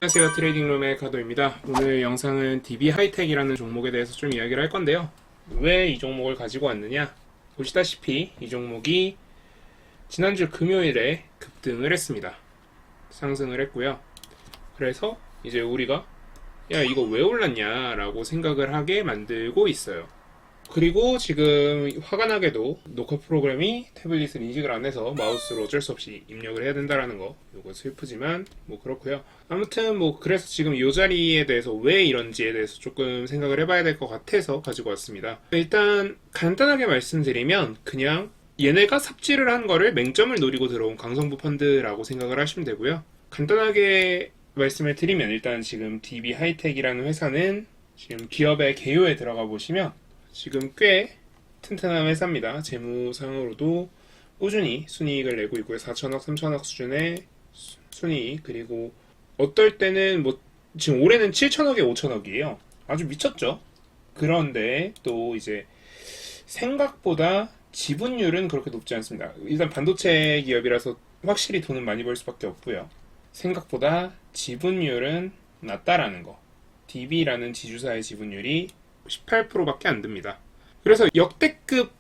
안녕하세요. 트레이딩룸의 카도입니다. 오늘 영상은 DB 하이텍이라는 종목에 대해서 좀 이야기를 할 건데요. 왜 이 종목을 가지고 왔느냐? 보시다시피 이 종목이 지난주 금요일에 급등을 했습니다. 상승을 했고요. 그래서 이제 우리가 야 이거 왜 올랐냐 라고 생각을 하게 만들고 있어요. 그리고 지금 화가 나게도 녹화 프로그램이 태블릿을 인식을 안 해서 마우스로 어쩔 수 없이 입력을 해야 된다라는 거, 요거 슬프지만 뭐 그렇고요. 아무튼 뭐 그래서 지금 이 자리에 대해서 왜 이런지에 대해서 조금 생각을 해봐야 될 것 같아서 가지고 왔습니다. 일단 간단하게 말씀드리면 그냥 얘네가 삽질을 한 거를 맹점을 노리고 들어온 강성부 펀드라고 생각을 하시면 되고요. 간단하게 말씀을 드리면 일단 지금 DB 하이텍이라는 회사는 지금 기업의 개요에 들어가 보시면 지금 꽤 튼튼한 회사입니다. 재무상으로도 꾸준히 순이익을 내고 있고요. 4천억, 3천억 수준의 순이익, 그리고 어떨 때는 뭐 지금 올해는 7천억에 5천억이에요. 아주 미쳤죠? 그런데 또 이제 생각보다 지분율은 그렇게 높지 않습니다. 일단 반도체 기업이라서 확실히 돈은 많이 벌 수밖에 없고요. 생각보다 지분율은 낮다라는 거. DB라는 지주사의 지분율이 18%밖에 안 됩니다. 그래서 역대급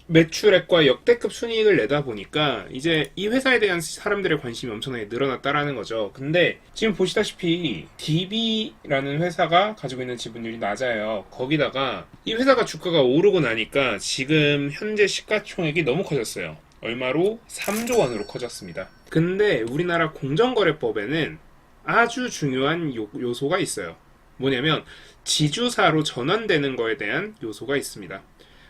매출액과 역대급 순이익을 내다 보니까 이제 이 회사에 대한 사람들의 관심이 엄청나게 늘어났다라는 거죠. 근데 지금 보시다시피 DB라는 회사가 가지고 있는 지분율이 낮아요. 거기다가 이 회사가 주가가 오르고 나니까 지금 현재 시가총액이 너무 커졌어요. 얼마로? 3조 원으로 커졌습니다. 근데 우리나라 공정거래법에는 아주 중요한 요소가 있어요. 뭐냐면 지주사로 전환되는 거에 대한 요소가 있습니다.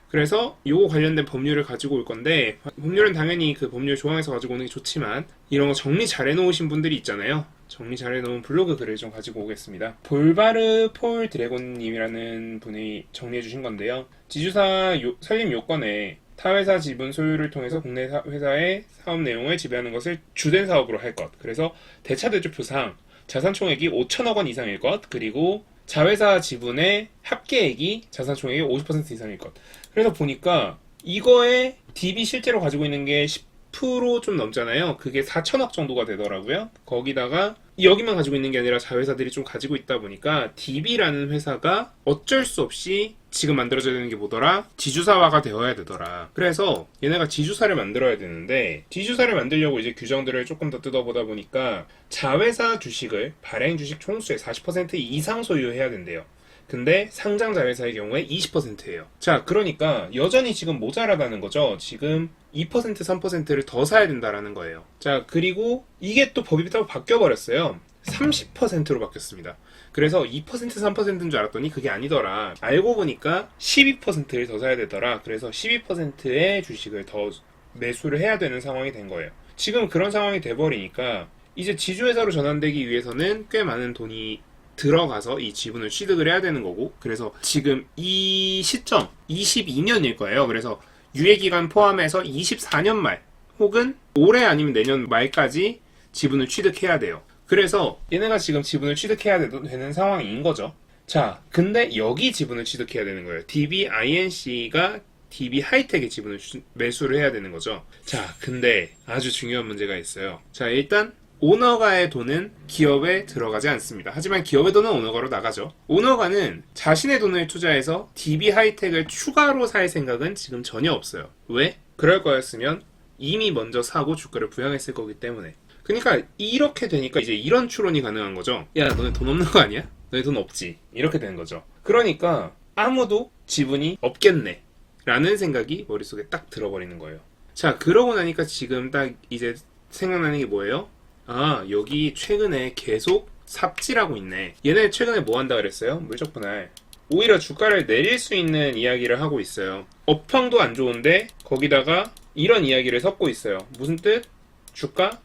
그래서 요거 관련된 법률을 가지고 올 건데, 법률은 당연히 그 법률 조항에서 가지고 오는 게 좋지만 이런 거 정리 잘 해놓으신 분들이 있잖아요. 정리 잘 해놓은 블로그 글을 좀 가지고 오겠습니다. 볼바르 폴 드래곤님이라는 분이 정리해 주신 건데요. 지주사 설립 요건에 타회사 지분 소유를 통해서 국내 회사의 사업 내용을 지배하는 것을 주된 사업으로 할 것, 그래서 대차대조표상 자산총액이 5천억 원 이상일 것, 그리고 자회사 지분의 합계액이 자산총액의 50% 이상일 것. 그래서 보니까 이거에 DB 실제로 가지고 있는 게 10% 좀 넘잖아요. 그게 4천억 정도가 되더라고요. 거기다가 여기만 가지고 있는 게 아니라 자회사들이 좀 가지고 있다 보니까 DB라는 회사가 어쩔 수 없이 지금 만들어져야 되는 게 뭐더라? 지주사화가 되어야 되더라. 그래서 얘네가 지주사를 만들어야 되는데, 지주사를 만들려고 이제 규정들을 조금 더 뜯어보다 보니까 자회사 주식을 발행 주식 총수의 40% 이상 소유해야 된대요. 근데 상장 자회사의 경우에 20%예요. 자, 그러니까 여전히 지금 모자라다는 거죠. 지금 2%, 3%를 더 사야 된다라는 거예요. 자, 그리고 이게 또 법이 또 바뀌어버렸어요. 30%로 바뀌었습니다. 그래서 2%, 3%인 줄 알았더니 그게 아니더라. 알고 보니까 12%를 더 사야 되더라. 그래서 12%의 주식을 더 매수를 해야 되는 상황이 된 거예요. 지금 그런 상황이 돼버리니까 이제 지주회사로 전환되기 위해서는 꽤 많은 돈이 들어가서 이 지분을 취득을 해야 되는 거고, 그래서 지금 이 시점 22년일 거예요. 그래서 유예기간 포함해서 24년 말 혹은 올해 아니면 내년 말까지 지분을 취득해야 돼요. 그래서 얘네가 지금 지분을 취득해야 되는 상황인 거죠. 자, 근데 여기 지분을 취득해야 되는 거예요. DBINC가 DB 하이텍의 지분을 매수를 해야 되는 거죠. 자, 근데 아주 중요한 문제가 있어요. 자, 일단 오너가의 돈은 기업에 들어가지 않습니다. 하지만 기업의 돈은 오너가로 나가죠. 오너가는 자신의 돈을 투자해서 DB 하이텍을 추가로 살 생각은 지금 전혀 없어요. 왜? 그럴 거였으면 이미 먼저 사고 주가를 부양했을 거기 때문에. 그러니까 이렇게 되니까 이제 이런 추론이 가능한 거죠. 야, 너네 돈 없는 거 아니야? 너네 돈 없지. 이렇게 되는 거죠. 그러니까 아무도 지분이 없겠네 라는 생각이 머릿속에 딱 들어버리는 거예요. 자, 그러고 나니까 지금 딱 이제 생각나는 게 뭐예요? 아, 여기 최근에 계속 삽질하고 있네. 얘네 최근에 뭐 한다 그랬어요? 물적 분할. 오히려 주가를 내릴 수 있는 이야기를 하고 있어요. 업황도 안 좋은데 거기다가 이런 이야기를 섞고 있어요. 무슨 뜻? 주가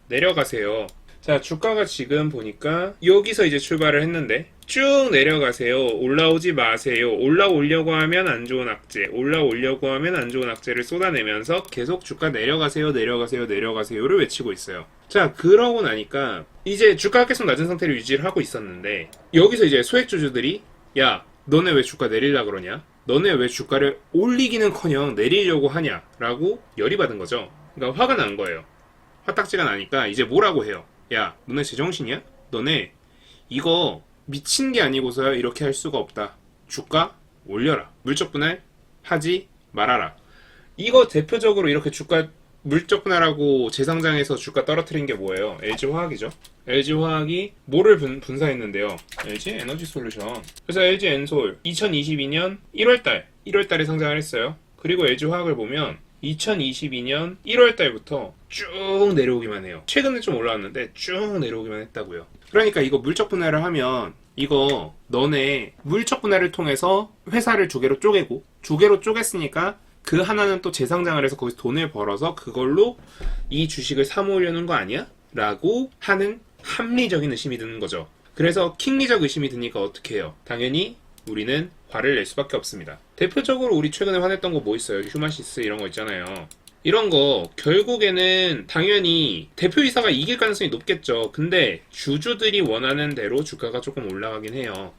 내려가세요. 자, 주가가 지금 보니까 여기서 이제 출발을 했는데 쭉 내려가세요. 올라오지 마세요. 올라오려고 하면 안 좋은 악재, 올라오려고 하면 안 좋은 악재를 쏟아내면서 계속 주가 내려가세요, 내려가세요, 내려가세요를 외치고 있어요. 자, 그러고 나니까 이제 주가가 계속 낮은 상태를 유지를 하고 있었는데 여기서 이제 소액주주들이 야, 너네 왜 주가 내리려고 그러냐? 너네 왜 주가를 올리기는커녕 내리려고 하냐? 라고 열이 받은 거죠. 그러니까 화가 난 거예요. 화딱지가 나니까 이제 뭐라고 해요? 야, 너네 제정신이야? 너네 이거 미친 게 아니고서야 이렇게 할 수가 없다. 주가 올려라. 물적 분할 하지 말아라. 이거 대표적으로 이렇게 주가 물적 분할하고 재상장에서 주가 떨어뜨린 게 뭐예요? LG화학이죠. LG화학이 뭐를 분사했는데요? LG 에너지 솔루션. 그래서 LG 엔솔 2022년 1월달에 상장을 했어요. 그리고 LG화학을 보면 2022년 1월달부터 쭉 내려오기만 해요. 최근에 좀 올라왔는데 쭉 내려오기만 했다고요. 그러니까 이거 물적 분할을 하면 이거 너네 물적 분할을 통해서 회사를 두 개로 쪼개고 두 개로 쪼갰으니까 그 하나는 또 재상장을 해서 거기서 돈을 벌어서 그걸로 이 주식을 사모으려는 거 아니야? 라고 하는 합리적인 의심이 드는 거죠. 그래서 킹리적 의심이 드니까 어떻게 해요? 당연히 우리는 화를 낼 수밖에 없습니다. 대표적으로 우리 최근에 화냈던 거 뭐 있어요? 휴마시스 이런 거 있잖아요. 이런 거 결국에는 당연히 대표이사가 이길 가능성이 높겠죠. 근데 주주들이 원하는 대로 주가가 조금 올라가긴 해요.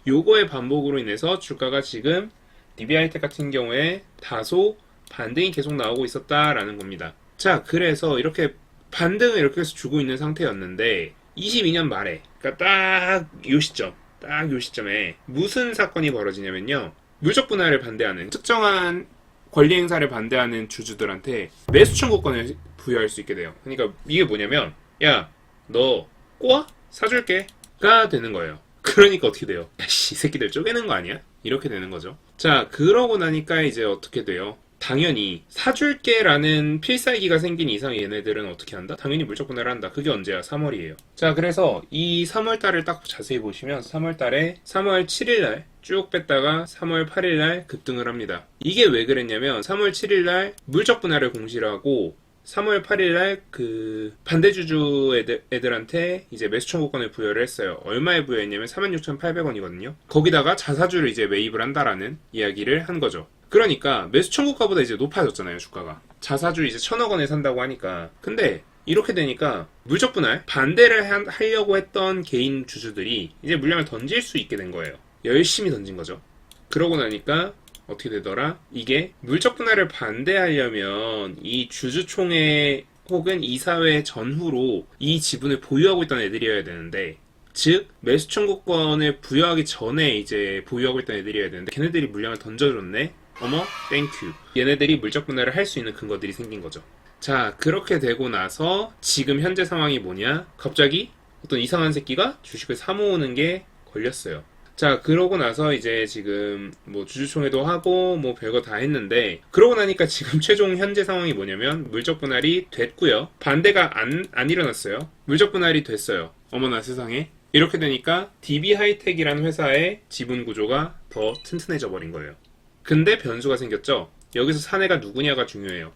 요거의 반복으로 인해서 주가가 지금 DB하이텍 같은 경우에 다소 반등이 계속 나오고 있었다라는 겁니다. 자, 그래서 이렇게 반등을 이렇게 해서 주고 있는 상태였는데 22년 말에, 그러니까 딱 요 시점에 무슨 사건이 벌어지냐면요. 물적 분할을 반대하는 특정한 권리 행사를 반대하는 주주들한테 매수 청구권을 부여할 수 있게 돼요. 그러니까 이게 뭐냐면 야, 너 꼬아? 사줄게.가 되는 거예요. 그러니까 어떻게 돼요? 야씨, 이 새끼들 쪼개는 거 아니야? 이렇게 되는 거죠. 자, 그러고 나니까 이제 어떻게 돼요? 당연히 사줄게라는 필살기가 생긴 이상 얘네들은 어떻게 한다? 당연히 물적 분할을 한다. 그게 언제야? 3월이에요. 자, 그래서 이 3월 달을 딱 자세히 보시면 3월 달에 3월 7일 날 쭉 뺐다가 3월 8일 날 급등을 합니다. 이게 왜 그랬냐면 3월 7일 날 물적 분할을 공시를 하고 3월 8일 날 그 반대주주 애들한테 이제 매수 청구권을 부여를 했어요. 얼마에 부여했냐면 46,800원이거든요. 거기다가 자사주를 이제 매입을 한다라는 이야기를 한 거죠. 그러니까 매수 청구가보다 이제 높아졌잖아요, 주가가. 자사주 이제 1,000억 원에 산다고 하니까. 근데 이렇게 되니까 물적 분할 반대를 하려고 했던 개인 주주들이 이제 물량을 던질 수 있게 된 거예요. 열심히 던진 거죠. 그러고 나니까 어떻게 되더라? 이게 물적 분할을 반대하려면 이 주주총회 혹은 이사회 전후로 이 지분을 보유하고 있던 애들이어야 되는데, 즉 매수 청구권을 부여하기 전에 이제 보유하고 있던 애들이어야 되는데 걔네들이 물량을 던져줬네. 어머, 땡큐. 얘네들이 물적 분할을 할 수 있는 근거들이 생긴 거죠. 자, 그렇게 되고 나서 지금 현재 상황이 뭐냐? 갑자기 어떤 이상한 새끼가 주식을 사모으는 게 걸렸어요. 자, 그러고 나서 이제 지금 뭐 주주총회도 하고 뭐 별거 다 했는데, 그러고 나니까 지금 최종 현재 상황이 뭐냐면 물적 분할이 됐고요. 반대가 안 일어났어요. 물적 분할이 됐어요. 어머나 세상에. 이렇게 되니까 DB하이텍이라는 회사의 지분 구조가 더 튼튼해져 버린 거예요. 근데 변수가 생겼죠. 여기서 사내가 누구냐가 중요해요.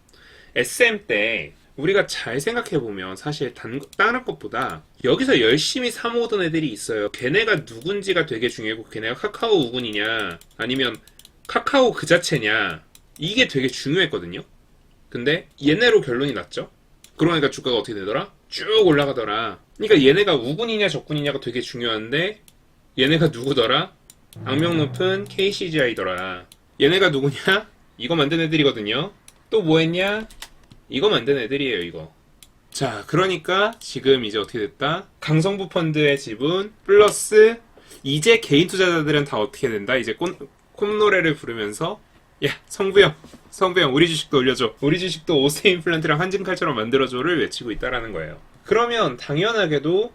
SM 때 우리가 잘 생각해보면 사실 다른 것보다 여기서 열심히 사모으던 애들이 있어요. 걔네가 누군지가 되게 중요하고, 걔네가 카카오 우군이냐 아니면 카카오 그 자체냐, 이게 되게 중요했거든요. 근데 얘네로 결론이 났죠. 그러니까 주가가 어떻게 되더라? 쭉 올라가더라. 그러니까 얘네가 우군이냐 적군이냐가 되게 중요한데 얘네가 누구더라? 악명 높은 KCGI더라. 얘네가 누구냐? 이거 만든 애들이거든요. 또 뭐 했냐? 이거 만든 애들이에요, 이거. 자, 그러니까 지금 이제 어떻게 됐다? 강성부 펀드의 지분 플러스 이제 개인 투자자들은 다 어떻게 된다? 이제 콧노래를 부르면서 야, 성부형 우리 주식도 올려줘. 우리 주식도 오세 임플란트랑 한진칼처럼 만들어줘를 외치고 있다라는 거예요. 그러면 당연하게도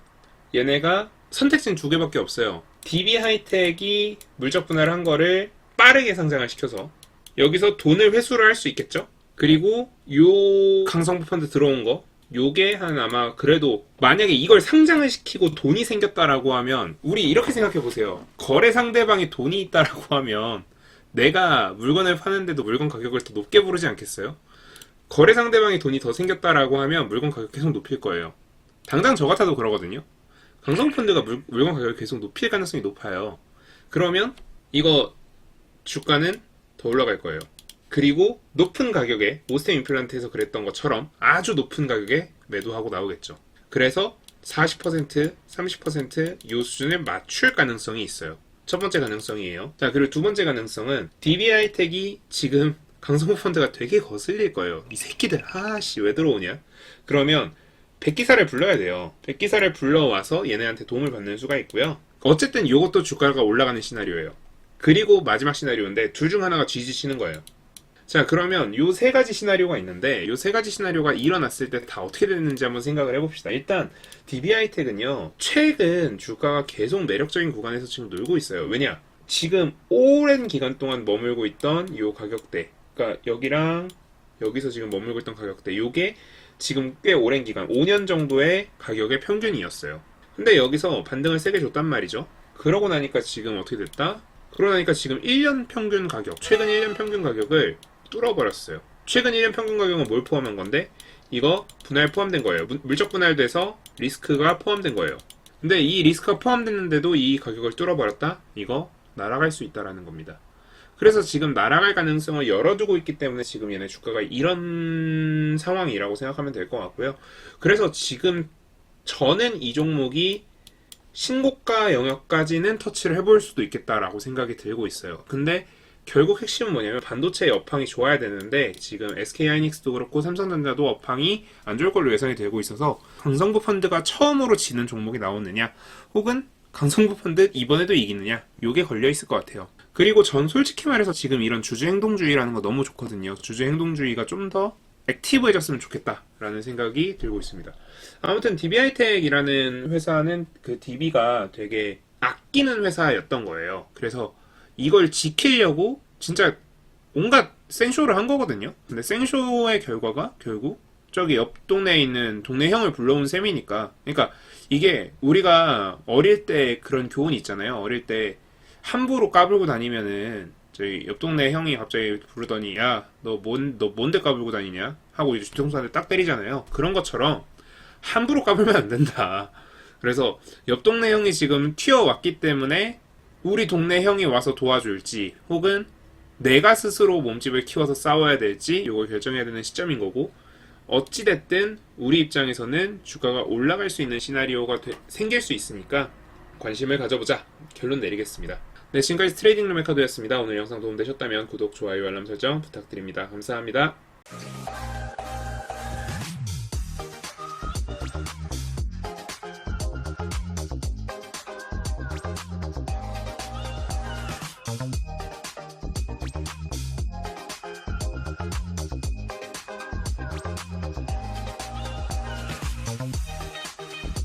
얘네가 선택지는 두 개밖에 없어요. DB하이텍이 물적 분할을 한 거를 빠르게 상장을 시켜서 여기서 돈을 회수를 할 수 있겠죠? 그리고 요 강성부 펀드 들어온 거, 요게 한 아마 그래도 만약에 이걸 상장을 시키고 돈이 생겼다라고 하면, 우리 이렇게 생각해 보세요. 거래 상대방이 돈이 있다라고 하면 내가 물건을 파는데도 물건 가격을 더 높게 부르지 않겠어요? 거래 상대방이 돈이 더 생겼다라고 하면 물건 가격 계속 높일 거예요. 당장 저 같아도 그러거든요. 강성부 펀드가 물건 가격을 계속 높일 가능성이 높아요. 그러면 이거 주가는 더 올라갈 거예요. 그리고 높은 가격에 오스템 임플란트에서 그랬던 것처럼 아주 높은 가격에 매도하고 나오겠죠. 그래서 40%, 30% 이 수준을 맞출 가능성이 있어요. 첫 번째 가능성이에요. 자, 그리고 두 번째 가능성은 DB하이텍이 지금 강성부 펀드가 되게 거슬릴 거예요. 이 새끼들 아씨 왜 들어오냐? 그러면 백기사를 불러야 돼요. 백기사를 불러와서 얘네한테 도움을 받는 수가 있고요. 어쨌든 이것도 주가가 올라가는 시나리오예요. 그리고 마지막 시나리오인데 둘 중 하나가 뒤지치는 거예요. 자, 그러면 요 세 가지 시나리오가 있는데 요 세 가지 시나리오가 일어났을 때 다 어떻게 됐는지 한번 생각을 해봅시다. 일단 DB하이텍은요, 최근 주가가 계속 매력적인 구간에서 지금 놀고 있어요. 왜냐? 지금 오랜 기간 동안 머물고 있던 요 가격대, 그러니까 여기랑 여기서 지금 머물고 있던 가격대, 요게 지금 꽤 오랜 기간, 5년 정도의 가격의 평균이었어요. 근데 여기서 반등을 세게 줬단 말이죠. 그러고 나니까 지금 어떻게 됐다? 그러고 나니까 지금 1년 평균 가격, 최근 1년 평균 가격을 뚫어버렸어요. 최근 1년 평균 가격은 뭘 포함한 건데? 이거 분할 포함된 거예요. 물적 분할돼서 리스크가 포함된 거예요. 근데 이 리스크가 포함됐는데도 이 가격을 뚫어버렸다? 이거 날아갈 수 있다라는 겁니다. 그래서 지금 날아갈 가능성을 열어두고 있기 때문에 지금 얘네 주가가 이런 상황이라고 생각하면 될 것 같고요. 그래서 지금 저는 이 종목이 신고가 영역까지는 터치를 해볼 수도 있겠다라고 생각이 들고 있어요. 근데 결국 핵심은 뭐냐면 반도체 업황이 좋아야 되는데 지금 SK하이닉스도 그렇고 삼성전자도 업황이 안 좋을 걸로 예상이 되고 있어서 강성부 펀드가 처음으로 지는 종목이 나오느냐 혹은 강성부 펀드 이번에도 이기느냐 요게 걸려 있을 것 같아요. 그리고 전 솔직히 말해서 지금 이런 주주행동주의라는 거 너무 좋거든요. 주주행동주의가 좀 더 액티브해졌으면 좋겠다라는 생각이 들고 있습니다. 아무튼 DB하이텍이라는 회사는 그 DB가 되게 아끼는 회사였던 거예요. 그래서 이걸 지키려고 진짜 온갖 생쇼를 한 거거든요. 근데 생쇼의 결과가 결국 저기 옆 동네에 있는 동네 형을 불러온 셈이니까. 그러니까 이게 우리가 어릴 때 그런 교훈이 있잖아요. 어릴 때 함부로 까불고 다니면은 저희 옆 동네 형이 갑자기 부르더니 야, 너 뭔데 까불고 다니냐? 하고 이제 뒤통수한테 딱 때리잖아요. 그런 것처럼 함부로 까불면 안 된다. 그래서 옆 동네 형이 지금 튀어왔기 때문에 우리 동네 형이 와서 도와줄지 혹은 내가 스스로 몸집을 키워서 싸워야 될지 이걸 결정해야 되는 시점인 거고, 어찌됐든 우리 입장에서는 주가가 올라갈 수 있는 시나리오가 생길 수 있으니까 관심을 가져보자 결론 내리겠습니다. 네, 지금까지 트레이딩 루메카도였습니다. 오늘 영상 도움되셨다면 구독, 좋아요, 알람 설정 부탁드립니다. 감사합니다.